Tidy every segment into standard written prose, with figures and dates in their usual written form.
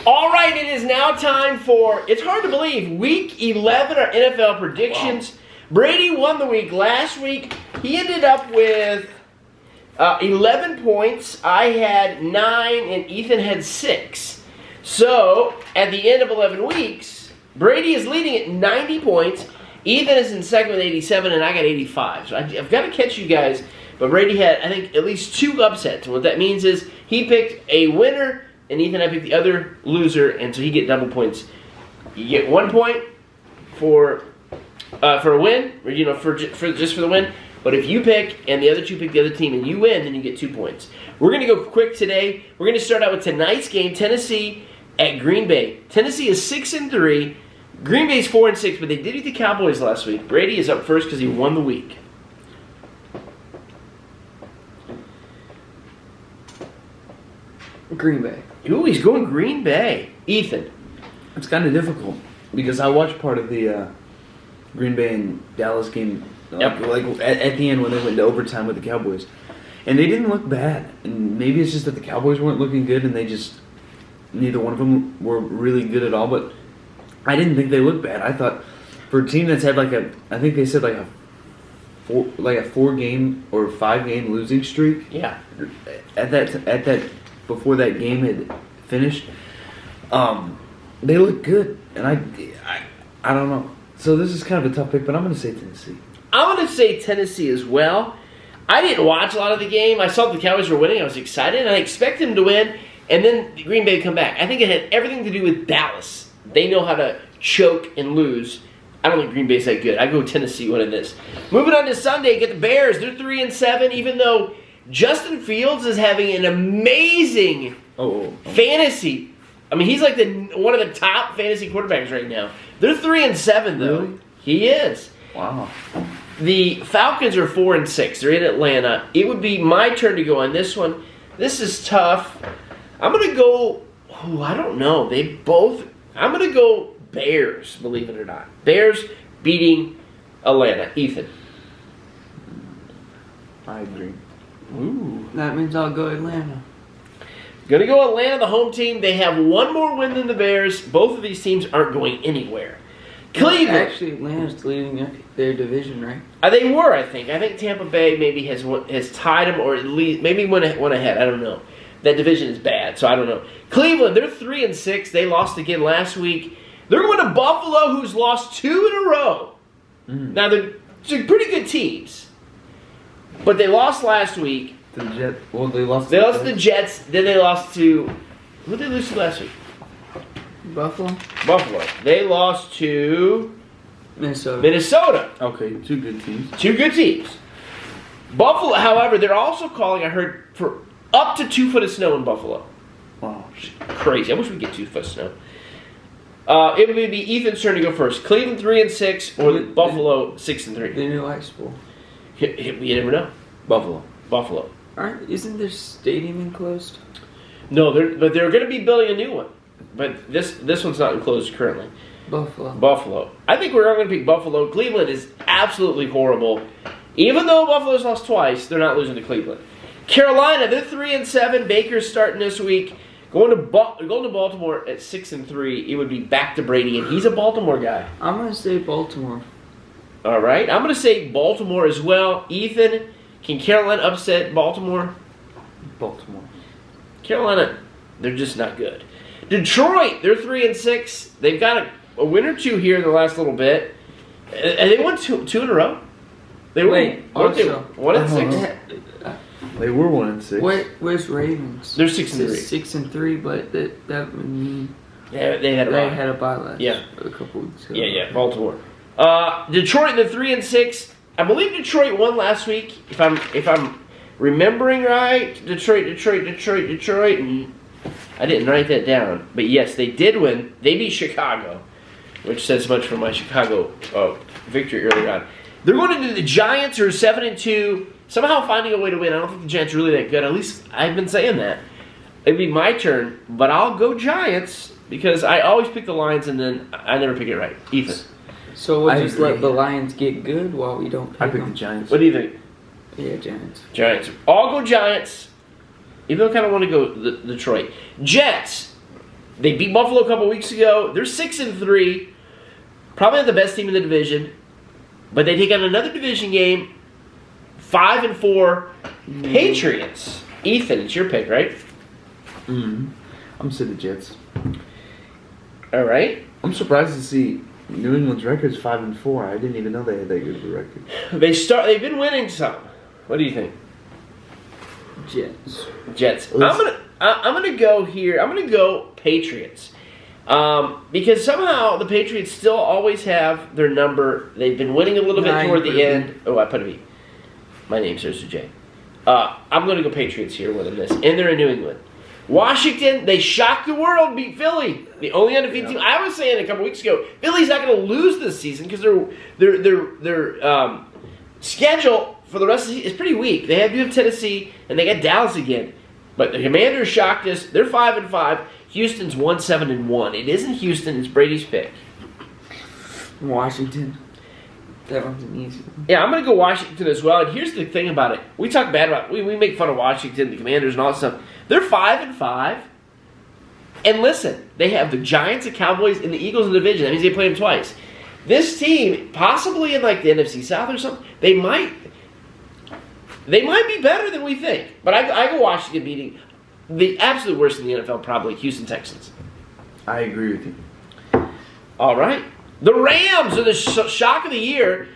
All right, it is now time for, it's hard to believe, Week 11, our NFL predictions. Wow. Brady won the week. Last week, he ended up with 11 points. I had 9, and Ethan had 6. So, at the end of 11 weeks, Brady is leading at 90 points. Ethan is in second with 87, and I got 85. So I've got to catch you guys. But Brady had, I think, at least 2 upsets. And what that means is he picked a winner, and Ethan and I picked the other loser, and so he get double points. You get 1 point for a win, or just for the win. But if you pick and the other 2 pick the other team and you win, then you get 2 points. We're going to go quick today. We're going to start out with tonight's game, Tennessee at Green Bay. Tennessee is 6-3. Green Bay's 4-6, but they did beat the Cowboys last week. Brady is up first because he won the week. Green Bay. Ooh, he's going Green Bay. Ethan. It's kind of difficult because I watched part of the Green Bay and Dallas game at the end when they went to overtime with the Cowboys. And they didn't look bad. And maybe it's just that the Cowboys weren't looking good and neither one of them were really good at all. But I didn't think they looked bad. I thought for a team that's had I think they said a 4-game or 5-game losing streak. Yeah. At that before that game had finished, they look good, and I don't know. So this is kind of a tough pick, but I'm going to say Tennessee. I'm going to say Tennessee as well. I didn't watch a lot of the game. I saw the Cowboys were winning. I was excited, and I expected them to win, and then Green Bay would come back. I think it had everything to do with Dallas. They know how to choke and lose. I don't think Green Bay's that good. I go Tennessee winning this. Moving on to Sunday, get the Bears. They're 3-7, even though Justin Fields is having an amazing fantasy. I mean, he's like one of the top fantasy quarterbacks right now. They're 3-7 though. Really? He is. Wow. The Falcons are 4-6. They're in Atlanta. It would be my turn to go on this one. This is tough. I'm gonna go. I don't know. I'm gonna go Bears. Believe it or not, Bears beating Atlanta. Ethan. I agree. Ooh. That means I'll go Atlanta. Gonna go Atlanta, the home team. They have one more win than the Bears. Both of these teams aren't going anywhere. Cleveland. Actually, Atlanta's leading their division, right? They were, I think. I think Tampa Bay maybe has tied them, or at least maybe went ahead. I don't know. That division is bad, so I don't know. Cleveland, they're 3-6. They lost again last week. They're going to Buffalo, who's lost 2 in a row. Now they're pretty good teams. But they lost last week. The Jets. Well, they lost. They lost to the Jets. Then they lost to. Who did they lose to last week? Buffalo. They lost to Minnesota. Okay, 2 good teams. 2 good teams. Buffalo, however, they're also calling. I heard for up to 2 foot of snow in Buffalo. Wow, crazy! I wish we could get 2 foot of snow. It would be Ethan's turn to go first. Cleveland 3-6 or Buffalo 6-3. The new ice bowl. You never know. Buffalo. Isn't their stadium enclosed? No, but they're going to be building a new one. But this one's not enclosed currently. Buffalo. I think we're going to pick Buffalo. Cleveland is absolutely horrible. Even though Buffalo's lost twice, they're not losing to Cleveland. Carolina, they're 3-7. Baker's starting this week. Going to Baltimore at 6-3. It would be back to Brady, and he's a Baltimore guy. I'm going to say Baltimore. All right, I'm going to say Baltimore as well. Ethan, can Carolina upset Baltimore? Baltimore. Carolina, they're just not good. Detroit, they're 3-6. They've got a win or 2 here in the last little bit. And they won two in a row. They were 1-6. They were 1-6. Where's Ravens? They're 6-3. 6-3, but that would mean they had a bye last. Yeah, a couple weeks ago. Yeah, Baltimore. Detroit, they're 3-6. I believe Detroit won last week. If I'm remembering right, Detroit, and I didn't write that down, but yes, they did win. They beat Chicago, which says much for my Chicago victory earlier on. They're going to the Giants, who are 7-2, somehow finding a way to win. I don't think the Giants are really that good. At least I've been saying that. It'd be my turn, but I'll go Giants because I always pick the Lions and then I never pick it right. Ethan. So we'll just let the Lions get good while we don't pick them? I pick the Giants. What do you think? Yeah, Giants. Giants. I'll go Giants. Even though I kind of want to go Detroit. Jets. They beat Buffalo a couple weeks ago. They're 6-3. Probably not the best team in the division. But they take on another division game. 5-4 Patriots. Ethan, it's your pick, right? I'm City Jets. All right. I'm surprised to see New England's record's 5-4. I didn't even know they had that good of a record. They've been winning some. What do you think? Jets. I'm gonna go here. I'm gonna go Patriots. Because somehow the Patriots still always have their number. They've been winning a little bit toward the end. Oh, I put a V. My name starts with J. I'm going to go Patriots here winning this. And they're in New England. Washington, they shocked the world, beat Philly. The only undefeated team. I was saying a couple weeks ago, Philly's not going to lose this season because their schedule for the rest of the season is pretty weak. They have Tennessee, and they got Dallas again. But the Commanders shocked us. They're 5-5. Houston's 1-7-1. It isn't Houston, it's Brady's pick. Washington. That one's an easy one. Yeah, I'm going to go Washington as well. And here's the thing about it. We talk bad about we make fun of Washington, the Commanders, and all that stuff. They're 5-5. And listen, they have the Giants, the Cowboys, and the Eagles in the division. That means they play them twice. This team, possibly in like the NFC South or something, they might be better than we think. But I go Washington beating the absolute worst in the NFL, probably Houston Texans. I agree with you. All right. The Rams are the shock of the year.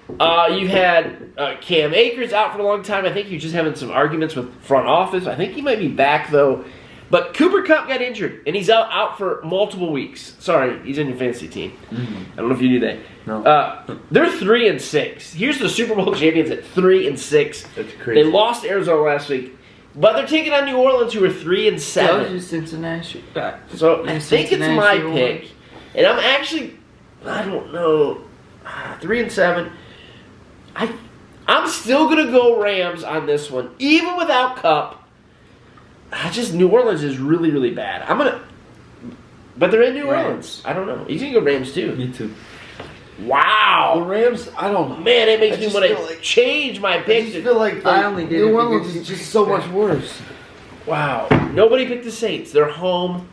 You had Cam Akers out for a long time. I think you're just having some arguments with front office. I think he might be back, though. But Cooper Kupp got injured, and he's out for multiple weeks. Sorry, he's in your fantasy team. I don't know if you knew that. No. They're 3-6. Here's the Super Bowl champions at 3-6. That's crazy. They lost to Arizona last week. But they're taking on New Orleans, who are 3-7. That was Cincinnati. So I think it's my pick. And I'm actually, I don't know, 3-7. I'm still gonna go Rams on this one, even without Kupp. New Orleans is really, really bad. But they're in New Orleans. I don't know. He's gonna go Rams too. Me too. Wow. The Rams, I don't know. Man, it makes me want to change my pick. I just feel like I only did it New Orleans because is just so much worse. Wow. Nobody picked the Saints. They're home.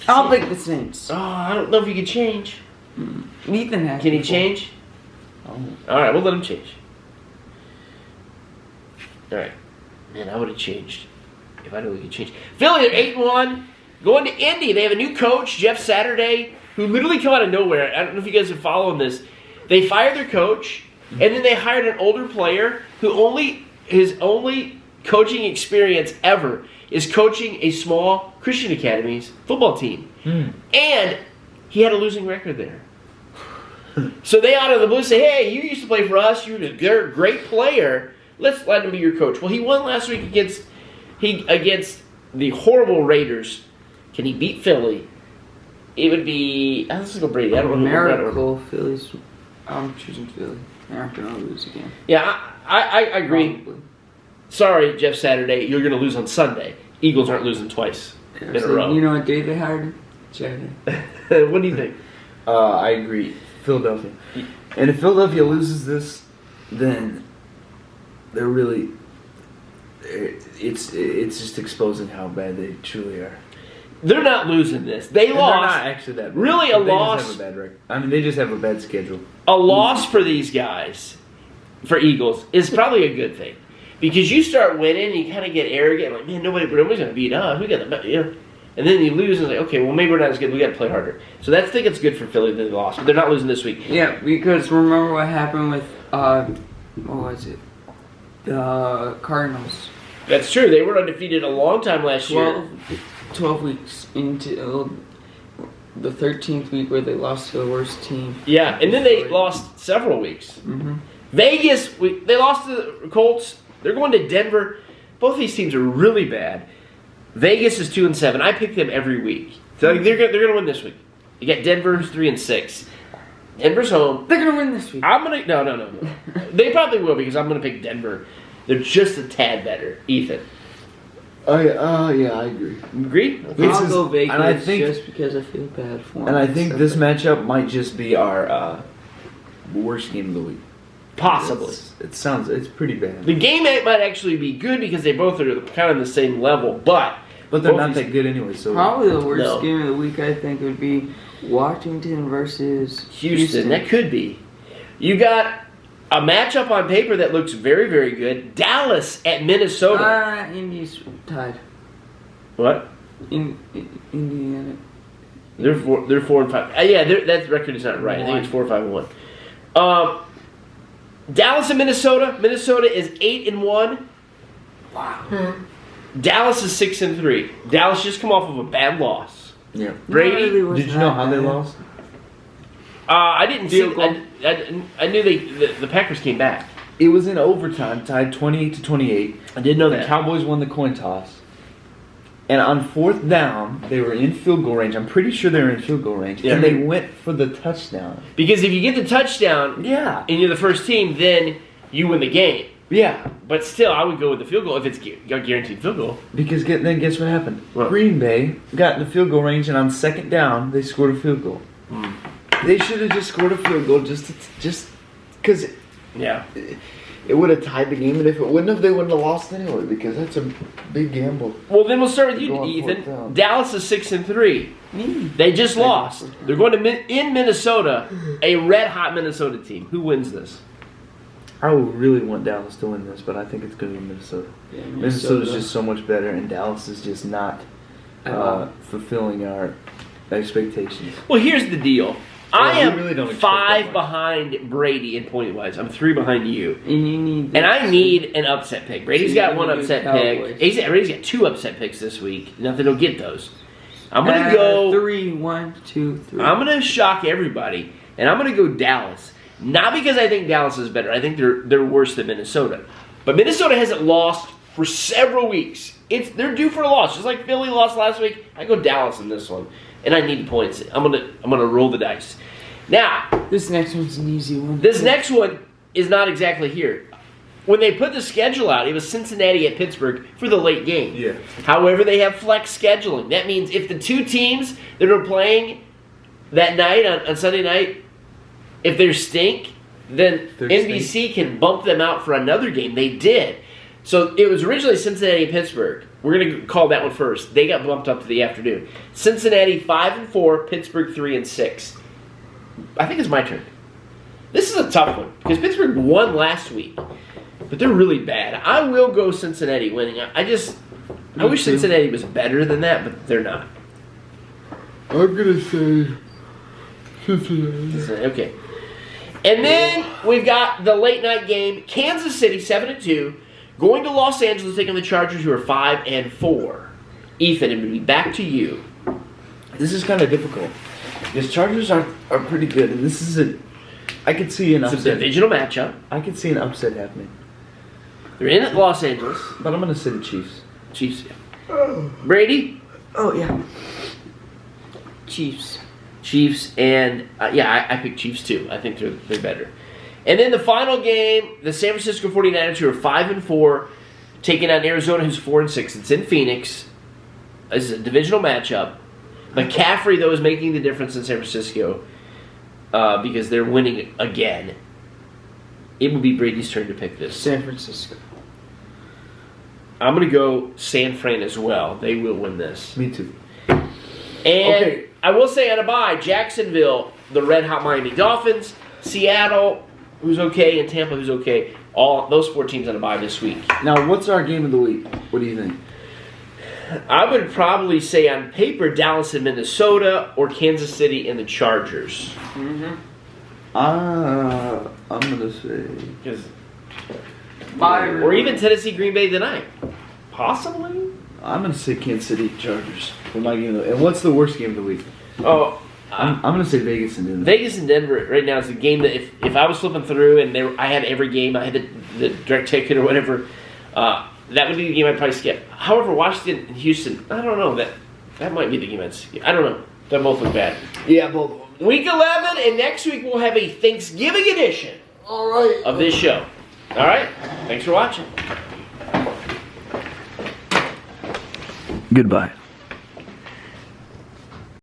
I'll pick the Saints. Oh, I don't know if you can change. Ethan has. Can he change? Oh. All right, we'll let him change. All right. Man, I would have changed if I knew we could change. Philly, they're 8-1. Going to Indy. They have a new coach, Jeff Saturday, who literally came out of nowhere. I don't know if you guys are following this. They fired their coach, and then they hired an older player who his only coaching experience ever is coaching a small Christian Academy's football team. And he had a losing record there. So they out of the blue say, hey, you used to play for us. You're a great player. Let's let him be your coach. Well, he won last week against the horrible Raiders. Can he beat Philly? It would be... Let's go Brady. I don't know. Miracle, Phillies. I'm choosing Philly. They're not going to lose again. Yeah, I agree. Probably. Sorry, Jeff Saturday. You're going to lose on Sunday. Eagles aren't losing twice in a row. You know what day they hired him? Saturday. What do you think? I agree. Philadelphia. And if Philadelphia loses this, then they're really... It's just exposing how bad they truly are. They're not losing this. They And lost. They're not actually that bad. Really, a They loss. just have a bad record. I mean, they just have a bad schedule. A loss for these guys, for Eagles, is probably a good thing. Because you start winning, you kind of get arrogant, like, man, nobody's going to beat us. We got the best, And then you lose, and it's like, okay, well, maybe we're not as good. We got to play harder. So I think it's good for Philly that they lost, but they're not losing this week. Yeah, because remember what happened with what was it? The Cardinals. That's true. They were undefeated a long time last year. 12 weeks into the 13th week where they lost to the worst team. Yeah, and then they lost several weeks. Mm-hmm. Vegas, they lost to the Colts. They're going to Denver. Both these teams are really bad. Vegas is 2-7. I pick them every week. So they're going to win this week. You got Denver, who's 3-6. Denver's home. They're gonna win this week. No. They probably will because I'm gonna pick Denver. They're just a tad better. Ethan, Yeah, I agree. you agree? Okay. I'll go Vegas and I think- just because I feel bad for them. And I think this matchup might just be our worst game of the week. Possibly. It's pretty bad. The game might actually be good because they both are kind of the same level, but But they're Both not these- that good anyway. So Probably the worst No. game of the week, I think, would be Washington versus Houston. That could be. You got a matchup on paper that looks very, very good. Dallas at Minnesota. Indy's tied. What? Indiana. They're 4-5. Yeah, that record is not right. I think it's 4-5-1. Dallas and Minnesota. Minnesota is 8-1. Wow. Dallas is 6-3. Dallas just come off of a bad loss. yeah. Brady, Really was Did you know that how they bad. lost? I didn't see. Field goal. I knew the Packers came back. It was in overtime, tied 28-28. I did know The that. Cowboys won the coin toss. And on fourth down, they were in field goal range. I'm pretty sure they were in field goal range. Yeah. And they went for the touchdown. Because if you get the touchdown Yeah. and you're the first team, then you win the game. Yeah. But still, I would go with the field goal if it's a guaranteed field goal. Because then guess what happened? What? Green Bay got in the field goal range, and on second down, they scored a field goal. They should have just scored a field goal just because Yeah. it would have tied the game, and if it wouldn't have, they wouldn't have lost anyway. Because that's a big gamble. Well, then we'll start with you, Go on fourth Ethan. down. Dallas is 6-3. Me. They just lost. They're going to in Minnesota, a red hot Minnesota team. Who wins this? I would really want Dallas to win this, but I think it's going to be Minnesota. Yeah, Minnesota's just so much better, and Dallas is just not fulfilling our expectations. Well, here's the deal. I we am really don't expect 5 that much. behind Brady in point wise. I'm 3 behind you. And you need. And I need an upset pick. Brady's So got you one need upset Cowboys. pick. Brady's got 2 upset picks this week. Nothing will get those. I'm gonna go. 3, 1, 2, 3. I'm gonna shock everybody, and I'm gonna go Dallas. Not because I think Dallas is better. I think they're worse than Minnesota. But Minnesota hasn't lost for several weeks. They're due for a loss, just like Philly lost last week. I go Dallas in this one, and I need points. I'm gonna roll the dice. Now, This next one's an easy one. this next one is not exactly here. When they put the schedule out, it was Cincinnati at Pittsburgh for the late game. Yeah. However, they have flex scheduling. That means if the 2 teams that are playing that night on Sunday night, if they stink, then They're NBC can bump them out for another game. They did. So it was originally Cincinnati and Pittsburgh. We're going to call that one first. They got bumped up to the afternoon. Cincinnati 5-4, Pittsburgh 3-6. I think it's my turn. This is a tough one because Pittsburgh won last week, but they're really bad. I will go Cincinnati winning. I wish too. Cincinnati was better than that, but they're not. I'm going to say Cincinnati. Okay. And then we've got the late night game. Kansas City 7-2, going to Los Angeles taking the Chargers, who are 5-4. Ethan, it would be back to you. This is kind of difficult. Because Chargers are pretty good, and this is I could see an It's a upset. divisional matchup. I could see an upset happening. They're in Los Angeles. But I'm going to say the Chiefs. Chiefs. Brady? Oh, yeah. Chiefs. Chiefs, and I picked Chiefs too. I think they're better. And then the final game, the San Francisco 49ers, who are 5-4, taking on Arizona, who's 4-6. It's in Phoenix. This is a divisional matchup. McCaffrey, though, is making the difference in San Francisco because they're winning again. It would be Brady's turn to pick this. San Francisco. I'm going to go San Fran as well. They will win this. Me too. And Okay. I will say on a bye, Jacksonville, the red hot Miami Dolphins, Seattle, who's okay, and Tampa, who's okay. All those 4 teams on a bye this week. Now, what's our game of the week? What do you think? I would probably say on paper Dallas and Minnesota or Kansas City and the Chargers. Mm-hmm. I'm going to say... Because Byron. or even Tennessee Green Bay tonight. Possibly? I'm going to say Kansas City Chargers for my game of the week. And what's the worst game of the week? Oh, I'm going to say Vegas and Denver. Vegas and Denver right now is a game that if I was flipping through and I had every game, I had the direct ticket or whatever, that would be the game I'd probably skip. However, Washington and Houston, I don't know. That might be the game I'd skip. I don't know. They both look bad. Yeah, both of them. Week 11, and next week we'll have a Thanksgiving edition All right. of this show. All right? Thanks for watching. Goodbye.